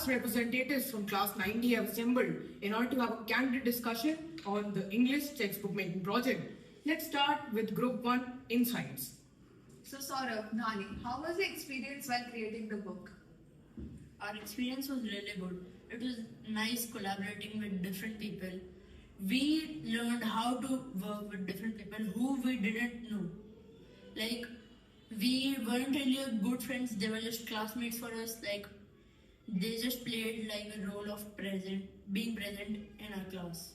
class representatives from class 90 have assembled in order to have a candid discussion on the English textbook making project. Let's start with Group 1 Insights. So Saurabh, Nani, how was the experience while creating the book? Our experience was really good. It was nice collaborating with different people. We learned how to work with different people who we didn't know. Like, we weren't really good friends, they were just classmates for us. Like, they just played like a role of being present in our class.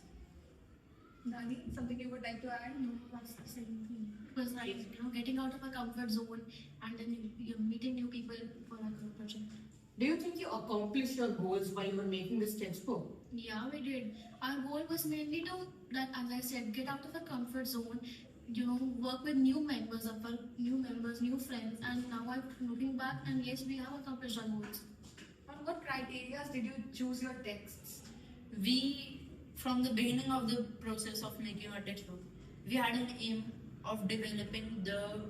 Nani, something you would like to add? No, that's the same thing. It was nice, getting out of our comfort zone and then you're meeting new people for our group project. Do you think you accomplished your goals while you were making this textbook? Yeah, we did. Our goal was mainly to, that as I said, get out of our comfort zone, work with new members, new friends, and now I'm looking back and yes, we have accomplished our goals. On what criteria did you choose your texts? We, from the beginning of the process of making our textbook, we had an aim of developing the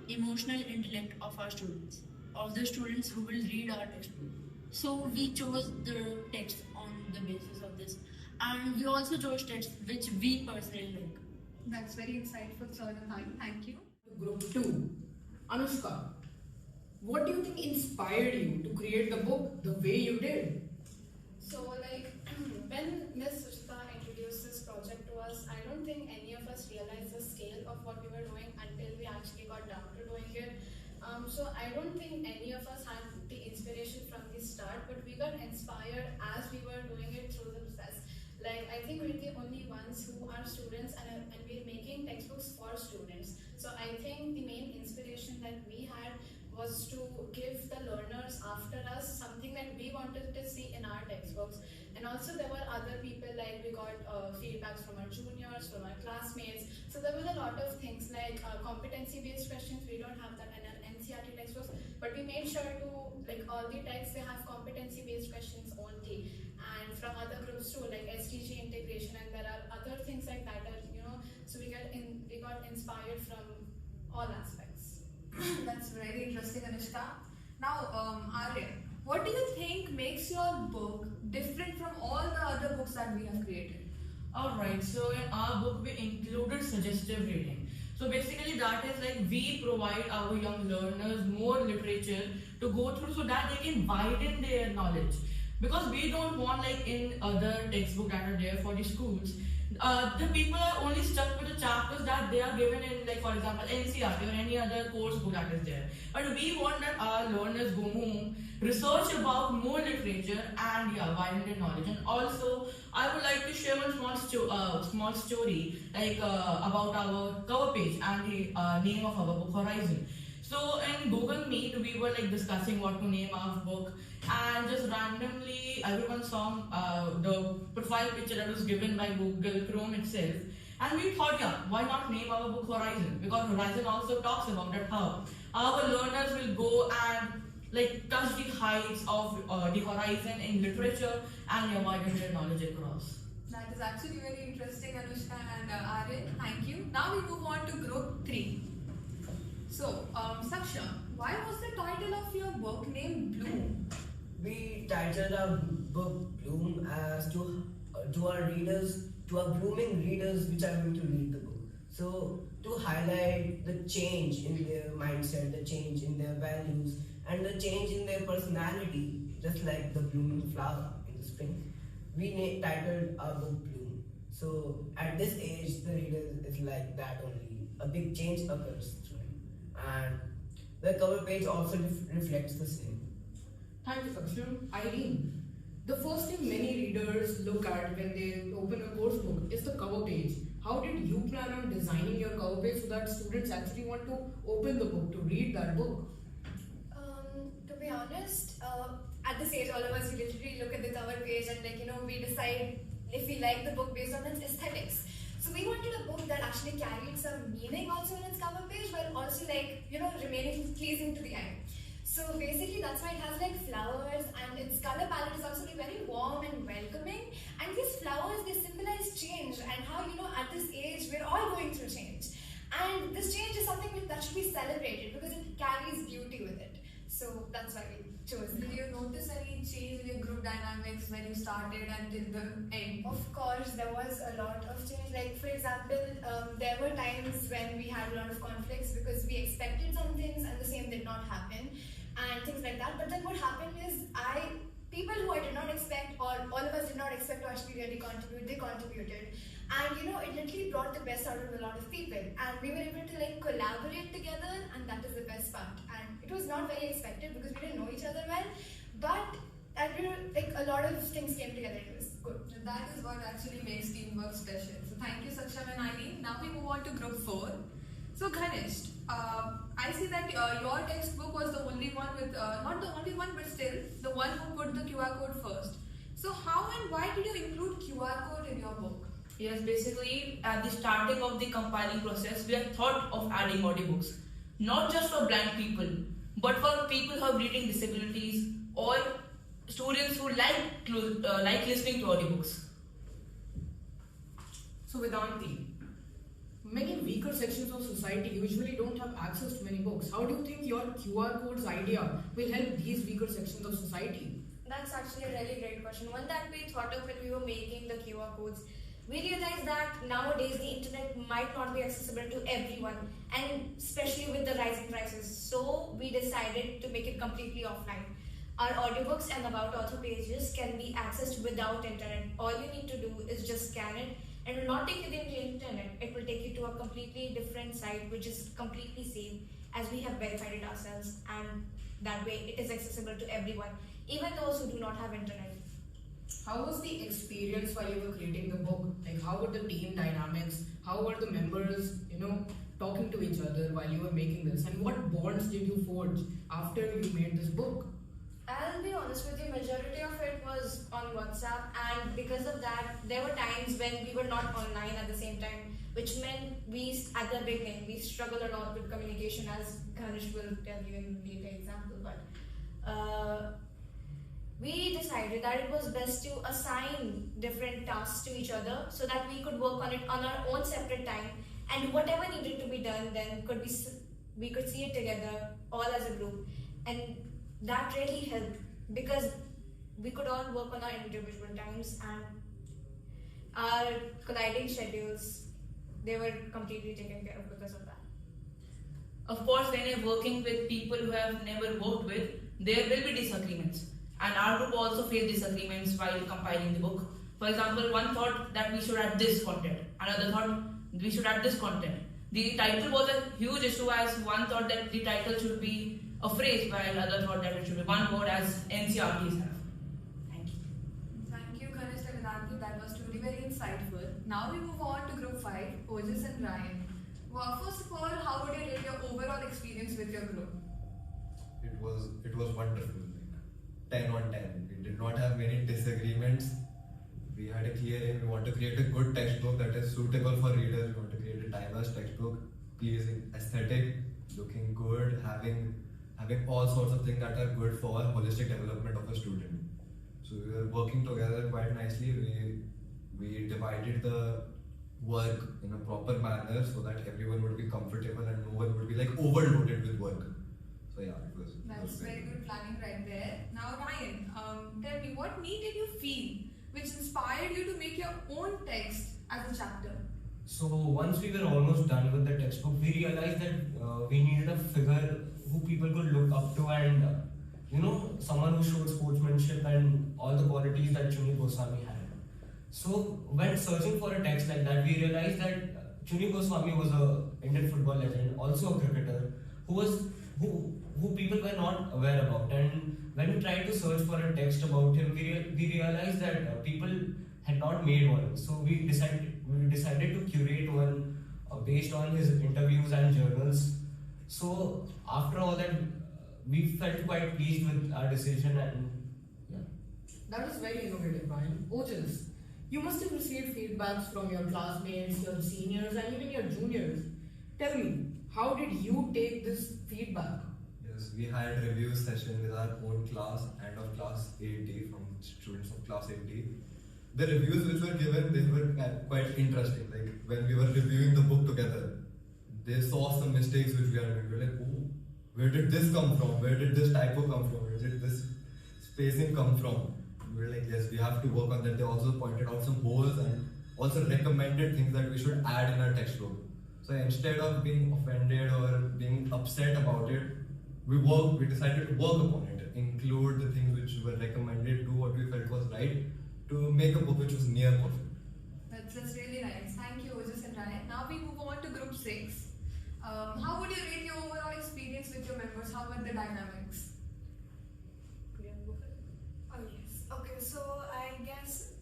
emotional intellect of our students, of the students who will read our textbook. So we chose the text on the basis of this, and we also chose texts which we personally like. That's very insightful, Saurabh. Nani, thank you. Group 2 Anushka. What do you think inspired you to create the book the way you did? So when Ms. Suchita introduced this project to us, I don't think any of us realized the scale of what we were doing until we actually got down to doing it. So I don't think any of us had the inspiration from the start, but we got inspired as we were doing it through the process. I think we're the only ones who are students and we're making textbooks for students. So I think the main inspiration that we had was to give the learners after us something that we wanted to see in our textbooks. And also there were other people, we got feedbacks from our juniors, from our classmates. So there were a lot of things like competency-based questions. We don't have that in an NCERT textbooks, but we made sure to, all the texts, they have competency-based questions only. And from other groups too, like SDG integration, and there are other things like that, so we got inspired from all aspects. That's very interesting, Anushka. Now, Arya, what do you think makes your book different from all the other books that we have created? Alright, so in our book we included suggestive reading. So basically that is we provide our young learners more literature to go through so that they can widen their knowledge. Because we don't want in other textbooks that are there for the schools, the people are only stuck with the chapters that they are given in for example NCERT or any other course book that is there. But we want that our learners go home, research about more literature and widen their knowledge. And also I would like to share one small story about our cover page and the name of our book, Horizon. So in Google Meet, we were discussing what to name our book, and just randomly everyone saw the profile picture that was given by Google Chrome itself, and we thought, why not name our book Horizon? Because Horizon also talks about that how our learners will go and touch the heights of the horizon in literature and widen their knowledge across. That is actually very interesting, Anushka and Aryan. Thank you. Now we move on to Group 3. So, Saksha, why was the title of your book named Bloom? We titled our book Bloom as to our readers, to our blooming readers which are going to read the book. So, to highlight the change in their mindset, the change in their values, and the change in their personality, just like the blooming flower in the spring, we titled our book Bloom. So, at this age, the reader is like that only. A big change occurs through him. And the cover page also reflects the same. Thank you, Saksha. Irene, the first thing many readers look at when they open a course book is the cover page. How did you plan on designing your cover page so that students actually want to open the book, to read that book? To be honest, at this age, all of us, we literally look at the cover page and we decide if we like the book based on its aesthetics. So we wanted a book that actually carried some meaning also in its cover page, while also remaining pleasing to the eye. So basically that's why it has flowers, and its color palette is also very warm and welcoming. And these flowers, they symbolize change, and how at this age we're all going through change. And this change is something that should be celebrated because it carries beauty with it. So that's why we choose Did that. you notice any change in your group dynamics when you started until the end? Of course, there was a lot of change. Like, for example, there were times when we had a lot of conflicts because we expected some things and the same did not happen, and things like that. But then what happened is, people who I did not expect, or all of us did not expect to actually really contribute, they contributed. And you know, it literally brought the best out of a lot of people. And we were able to like collaborate together, and that is the best part. And it was not very expected because we didn't know each other well, but like a lot of things came together. It was good. And that is what actually makes teamwork special. So thank you, Saksham and Irene. Now we move on to group 4. So Ganesh, I see that your textbook was the only one with, not the only one, but still the one who put the QR code first. So how and why did you include QR code in your book? Yes, basically at the starting of the compiling process, we had thought of adding audiobooks, not just for blind people, but for people who have reading disabilities or students who like listening to audiobooks. So Vedanti, many weaker sections of society usually don't have access to many books. How do you think your QR codes idea will help these weaker sections of society? That's actually a really great question. One that we thought of when we were making the QR codes. We realized that nowadays the internet might not be accessible to everyone, and especially with the rising prices. So we decided to make it completely offline. Our audiobooks and about author pages can be accessed without internet. All you need to do is just scan it, and it will not take you to the internet. It will take you to a completely different site which is completely safe, as we have verified it ourselves, and that way it is accessible to everyone, even those who do not have internet. How was the experience while you were creating the book? Like, how were the team dynamics? How were the members, talking to each other while you were making this? And what bonds did you forge after you made this book? I'll be honest with you, majority of it was on WhatsApp, and because of that, there were times when we were not online at the same time, which meant at the beginning, we struggled a lot with communication, as Ganesh will tell you in a later example. But we decided that it was best to assign different tasks to each other so that we could work on it on our own separate time, and whatever needed to be done then we could see it together all as a group, and that really helped because we could all work on our individual times, and our colliding schedules, they were completely taken care of because of that. Of course, when you're working with people who have never worked with, there will be disagreements. And our group also faced disagreements while compiling the book. For example, one thought that we should add this content, another thought we should add this content. The title was a huge issue, as one thought that the title should be a phrase, while another thought that it should be one word, as NCRTs have. Thank you. Thank you, Ganesh and Vedanti. That was truly very insightful. Now we move on to group 5, Ojis and Ryan. Well, first of all, how would you rate your overall experience with your group? It was wonderful. 10 on 10. We did not have many disagreements. We had a clear aim. We want to create a good textbook that is suitable for readers. We want to create a diverse textbook, pleasing, aesthetic, looking good, having all sorts of things that are good for holistic development of a student. So we were working together quite nicely. We divided the work in a proper manner so that everyone would be comfortable and no one would be like overloaded with work. So yeah, it was. That's very good planning right there. Now Ryan, tell me, what need did you feel which inspired you to make your own text as a chapter? So once we were almost done with the textbook, we realized that we needed a figure who people could look up to, and someone who showed sportsmanship and all the qualities that Chuni Goswami had. So when searching for a text like that, we realized that Chuni Goswami was an Indian football legend, also a cricketer, who people were not aware about. And when we tried to search for a text about him, we realized that people had not made one. So we decided to curate one based on his interviews and journals. So after all that, we felt quite pleased with our decision, and yeah. That is very innovative, Ryan. Ojis, you must have received feedbacks from your classmates, your seniors, and even your juniors. Tell me, how did you take this feedback? Yes, we had review session with our own class and of class 8D, from students of class 8D. The reviews which were given, they were quite interesting. Like when we were reviewing the book together, they saw some mistakes which we are doing. We were like, oh, where did this come from? Where did this typo come from? Where did this spacing come from? We were like, yes, we have to work on that. They also pointed out some holes and also recommended things that we should add in our textbook. So instead of being offended or being upset about it, we decided to work upon it, include the things which were recommended, do what we felt was right to make a book which was near perfect. That's really nice. Thank you, Ojus and Ryan. Now we move on to group 6. How would you rate your overall experience with your members? How were the dynamics? Oh yes. Okay, so I guess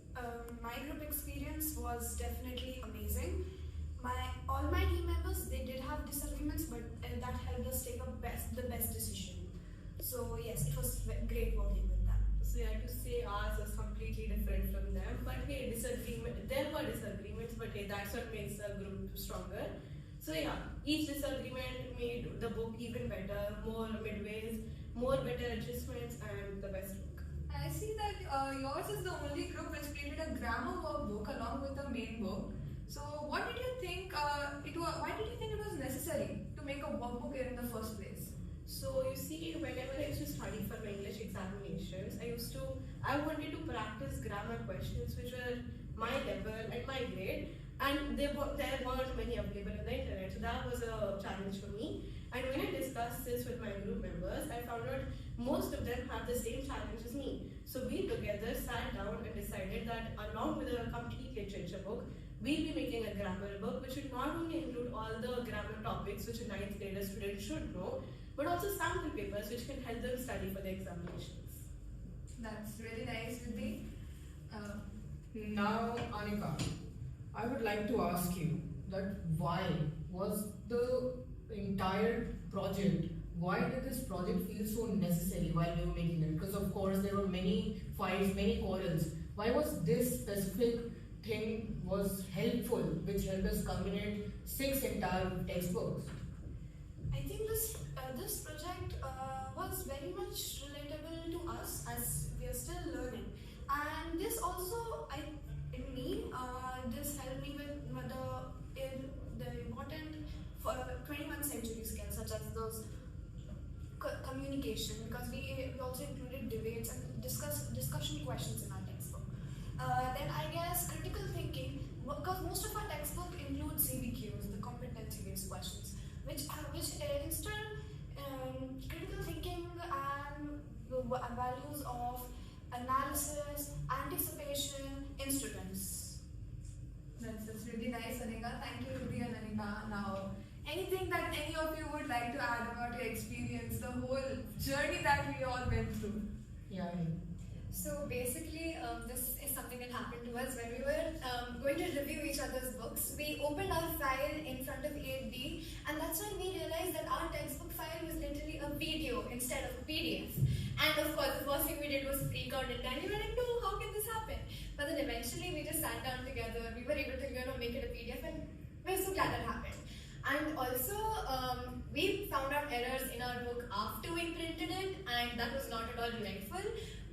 my group experience was definitely amazing. All my team members, they did have disagreements, but that helped us take the best decision. So yes, it was great working with them. So I have to say ours was completely different from them. But hey, there were disagreements, but hey, that's what makes the group stronger. So yeah, each disagreement made the book even better, more midways, more better adjustments, and the best book. I see that yours is the only group which created a grammar workbook along with the main book. So what did you think why did you think it was necessary to make a workbook here in the first place? So you see, whenever I used to study for my English examinations, I wanted to practice grammar questions which were my level and my grade, and there weren't many available on the internet. So that was a challenge for me. And when I discussed this with my group members, I found out most of them have the same challenge as me. So we together sat down and decided that along with a complete literature book, we'll be making a grammar book which would not only include all the grammar topics which a 9th grader student should know, but also sample papers which can help them study for the examinations. That's really nice, Vidhi. Now, Anika, I would like to ask you that why was the entire project, why did this project feel so necessary while we were making it? Because of course there were many fights, many quarrels. Why was this specific thing was helpful, which helped us culminate 6 entire textbooks? I think this project was very much relatable to us as we are still learning, and this also this helped me with the important 21st century skills such as those communication, because we also included debates and discussion questions in our textbook. Then I guess critical thinking, because most of our textbook includes CBQs, the competency-based questions, which instill critical thinking and the values of analysis, anticipation in students. That's really nice, Anika. Thank you, Ruby and Anika. Now, anything that any of you would like to add about your experience, the whole journey that we all went through? Yeah. So basically, this is something that happened to us when we were going to review each other's books. We opened our file in front of 8D, and that's when we realized that our textbook file was literally a video instead of a PDF. And of course, the first thing we did was freak out and we were like, no, how can this happen? But then eventually we just sat down together, we were able to make it a PDF, and we're so glad that happened. And also, we found out errors in our book after we printed it, and that was not at all delightful.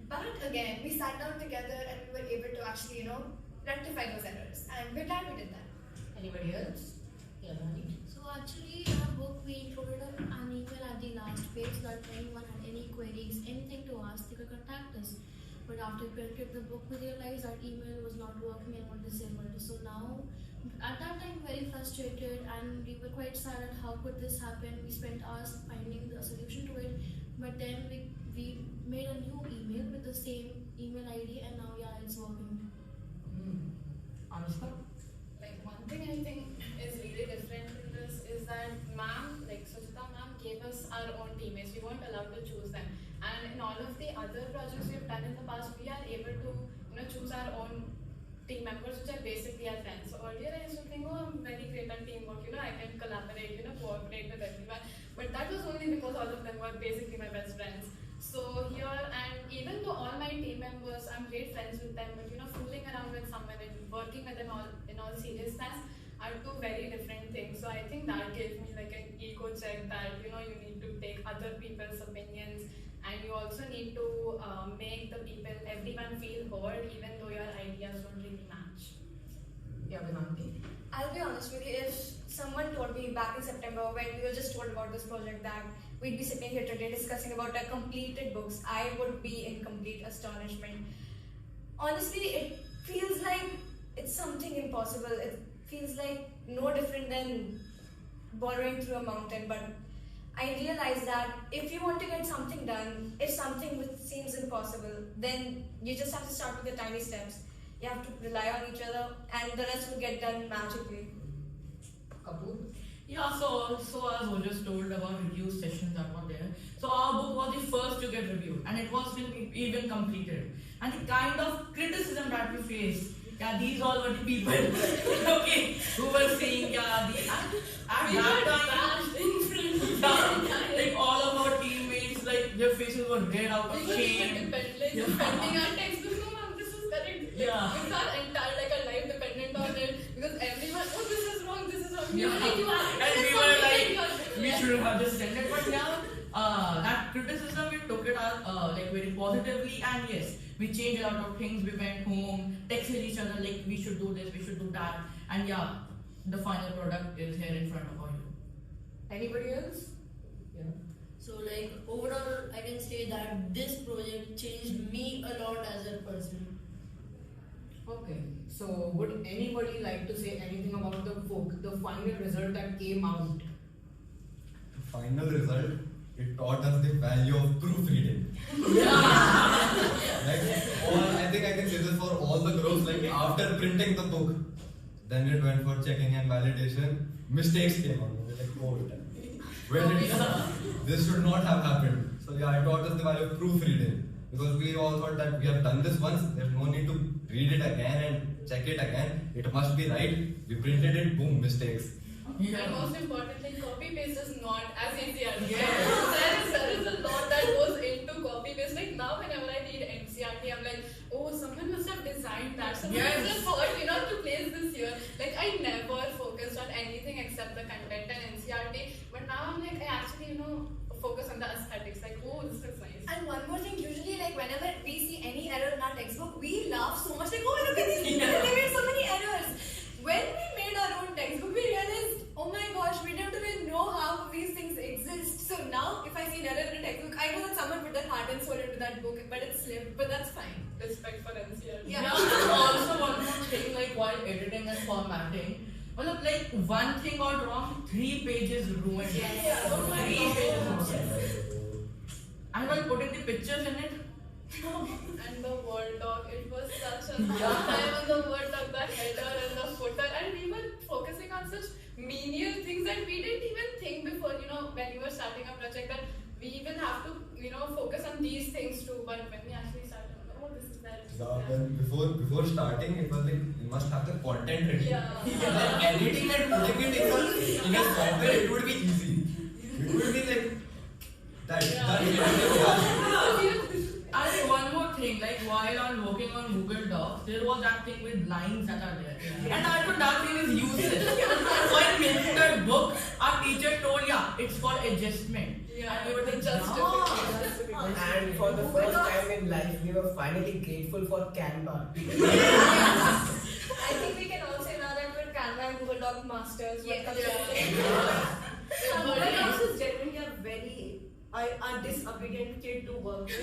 But again, we sat down together and we were able to actually, rectify those errors. And we're glad we did that. Anybody else? Yeah, Nani. So actually, in our book, we included an email at the last page that if anyone had any queries, anything to ask, they could contact us. But after we printed the book, we realized that email was not working and was disabled. So now, at that time, very frustrated, and we were quite sad at how could this happen. We spent hours finding the solution to it, but then we made a new email with the same email ID, and now it's working. Anushka? Like one thing I think is really different in this is that ma'am, like Suchita ma'am, gave us our own teammates. We weren't allowed to choose them. And in all of the other projects we've done in the past, we are able to choose our own team members, which are basically our friends. So earlier I used to think, oh, I'm very great at teamwork, I can collaborate, cooperate with everyone. But that was only because all of them were basically my best friends. So here, and even though all my team members, I'm great friends with them, but fooling around with someone and working with them in all seriousness are two very different things. So I think that gave me like an ego check that you need to take other people's opinions, and you also need to make everyone feel heard, even though your ideas don't really match. Yeah, Vedanti. I'll be honest with you, if someone told me back in September when we were just told about this project that we'd be sitting here today discussing about our completed books, I would be in complete astonishment. Honestly, it feels like it's something impossible. It feels like no different than borrowing through a mountain. But I realize that if you want to get something done, if something which seems impossible, then you just have to start with the tiny steps. You have to rely on each other, and the rest will get done magically. Kapoor? Yeah, so as I just told about review sessions that were there. So our book was the first to get reviewed, and it was even completed. And the kind of criticism that we faced, yeah, these all were the people, okay, who were saying, yeah, at that time, like all of our teammates, like their faces were red out of shame. Depending on textbook, no ma'am, this is correct. Yeah. It's our entire like a life dependent on it because everyone, oh this is wrong, this is wrong. Yeah. And we were like, we should have just sent it, but yeah, that criticism we took it as like very positively, and yes, we changed a lot of things. We went home, texted each other like we should do this, we should do that, and yeah, the final product is here in front of you. Anybody else? Yeah. So like overall, I can say that this project changed me a lot as a person. Okay. So would anybody like to say anything about the book, the final result that came out? The final result, it taught us the value of proofreading. I think I can say this for all the groups. Like after printing the book, then it went for checking and validation. Mistakes came out. We were like, oh, where did this should not have happened. So yeah, it taught us the value of proofreading because we all thought that we have done this once. There's no need to read it again and check it again. It must be right. We printed it. Boom, mistakes. And most importantly, copy paste is not as easy as Yes. there is a lot that goes into copy paste. Like now, whenever I read NCRT, I'm like, oh, someone must have designed that. Someone must have thought, to place this here. Like I never focused on anything except the content and NCRT. But now I'm like, I actually, focus on the aesthetics. Like, oh, this is nice. And one more thing, usually like whenever we see any error in our textbook, we laugh so much like, oh look at these people, they made so many errors. When we made our own textbook, we realized, oh my gosh, we don't even know how these things exist. So now, if I see an error in a textbook, I know that someone put their heart and soul into that book, but it's slipped, but that's fine. Respect for NCRT. Yeah. Also, one more thing, like while editing and formatting, well, like one thing got wrong, 3 pages ruined. Yes. Oh my 3 pages ruined. And while putting the pictures in it, And the Word doc, it was such a hard time on the Word doc, the header and the footer, and we were focusing on such menial things that we didn't even think before, when we were starting a project that we even have to, focus on these things too. But when we actually started, oh, this is that. Before starting, it was like you must have the content ready. Yeah. Like editing and putting it in a software, it would be easy. It would be like that. and one more thing, like while I'm working on Google Docs, there was that thing with lines that are there. And I thought that thing is useless. While making that book, our teacher told, yeah, it's for adjustment. Yeah, and we were like, And for the first time in life, we were finally grateful for Canva. I think we can all say now that we're Canva and Google Doc masters. Google Docs is generally a disobedient kid to work with.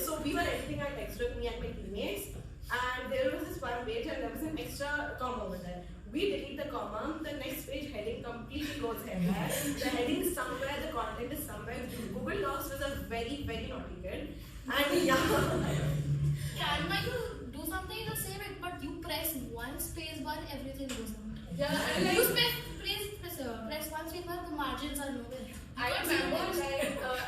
So we were editing our textbook, me and my teammates, and there was this one page and there was an extra comma over there. We delete the comma, the next page heading completely goes ahead. The heading is somewhere, the content is somewhere. Google Docs was a very, very naughty kid. And yeah. Canva, you do something the same, but you press one space bar, everything goes out. Yeah, and You like, press one space bar, the margins are nowhere. I remember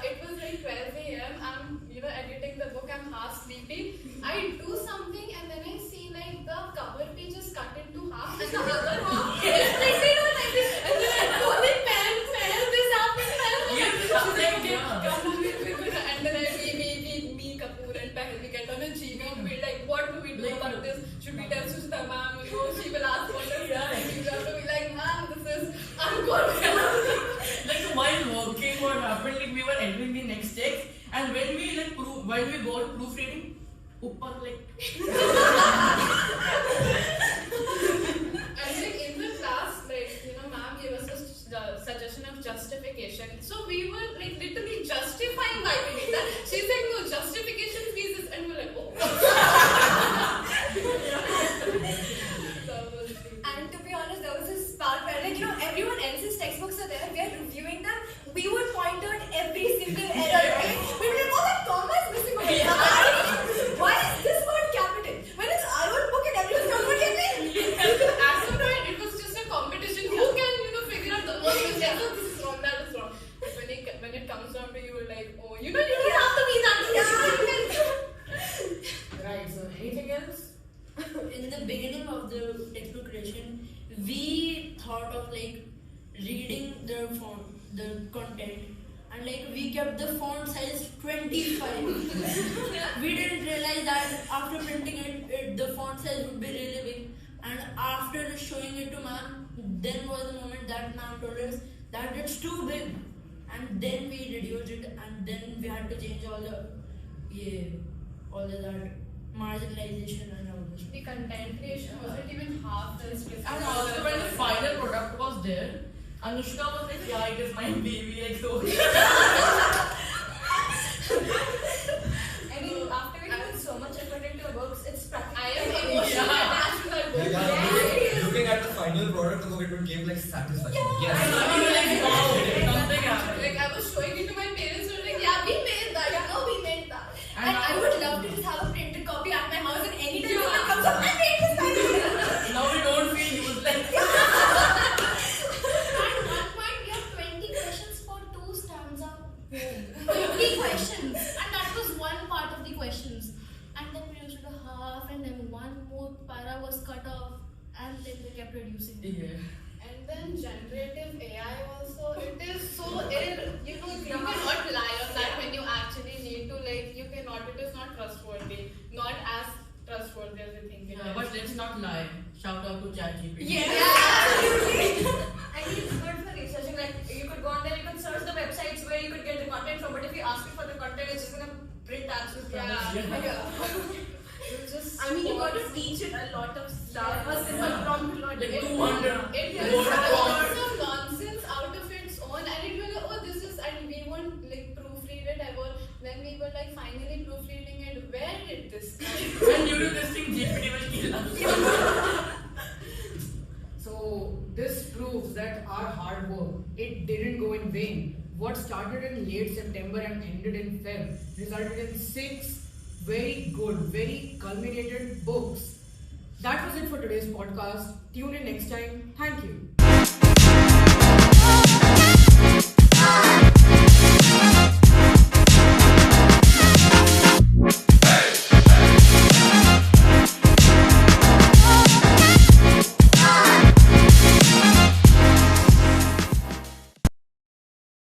it was like 12 a.m. I'm editing the book. I'm half sleepy. I do something and then I see like the cover page is cut into half and the other half is printed on like this. And then I go the pen, this happened. And then me, Kapoor and Pahel, we get on a Gmail. We're like, what do we do about this? Should we tell Sushita ma'am? She will ask what is that? And we have to be like, ma'am, this is unqualified. like while working, what happened, like we were entering the next text, and when we while we go to proofreading, upar like. And like in the class, ma'am gave us a suggestion of just a we were like literally justifying writing that. She's like, no, justification fees is, and we're like, oh. And to be honest, there was this part where, like, everyone else's textbooks are there, we are reviewing them, we would point out every single error, right? We would be like, oh, that comma is missing over here. Why is this word capital? When it's our own book and everyone's comfortable. At some point, it was just a competition. Who can, figure out the word? Yes, this is wrong, that is wrong. But when it comes down to you, you're like, oh, you don't have to be that. Right, so anything else? In the beginning of the textbook creation, we thought of like reading the content, and like we kept the font size 25. We didn't realize that after printing it, the font size would be really big. And after showing it to ma'am, then was the moment that ma'am told us that it's too big, and then we reduced it, and then we had to change all the that marginalization and all this. The content creation wasn't even half the specific. And also when the final product was there, Anushka was like, yeah, it is my baby, like so. I mean, after we put so much effort into our books, it's practically. I am emotionally attached to that book. Looking at the final product, it would give like satisfaction. Yes. Something happened. Like I was showing it to my parents, who were like, yeah, we made that. You know, we made that. And I would love to just have a printed copy at my house, and anytime someone comes up, I made this title. Now we don't feel useless. At one point, we had 20 questions for 2 stanza. 20 questions, and that was one part of the questions. And then we used to do half, and then one more para was cut off, and then they kept reducing. Yeah. And then generative AI also, it is so you cannot rely on that when you actually need to, like, you cannot, it is not trustworthy, not as trustworthy as you think it is. But let's not lie. Shout out to ChatGPT. Yeah, absolutely. I mean, it's good for researching. Like, you could go on there, you could search the websites where you could get the content from, but if you ask it for the content, it's just gonna print absolute rubbish. I mean, you got to teach it a lot of stuff. A simple prompt will not do Like it. 200. It has a lot of nonsense out of its own, and it will, oh, this is, and we won't like proofread it ever. Then we were like finally proofreading it. Where did this come? And due to this thing, GPT will kill us. So this proves that our hard work, it didn't go in vain. What started in late September and ended in Feb resulted in 6 very good, very culminated books. That was it for today's podcast. Tune in next time. Thank you.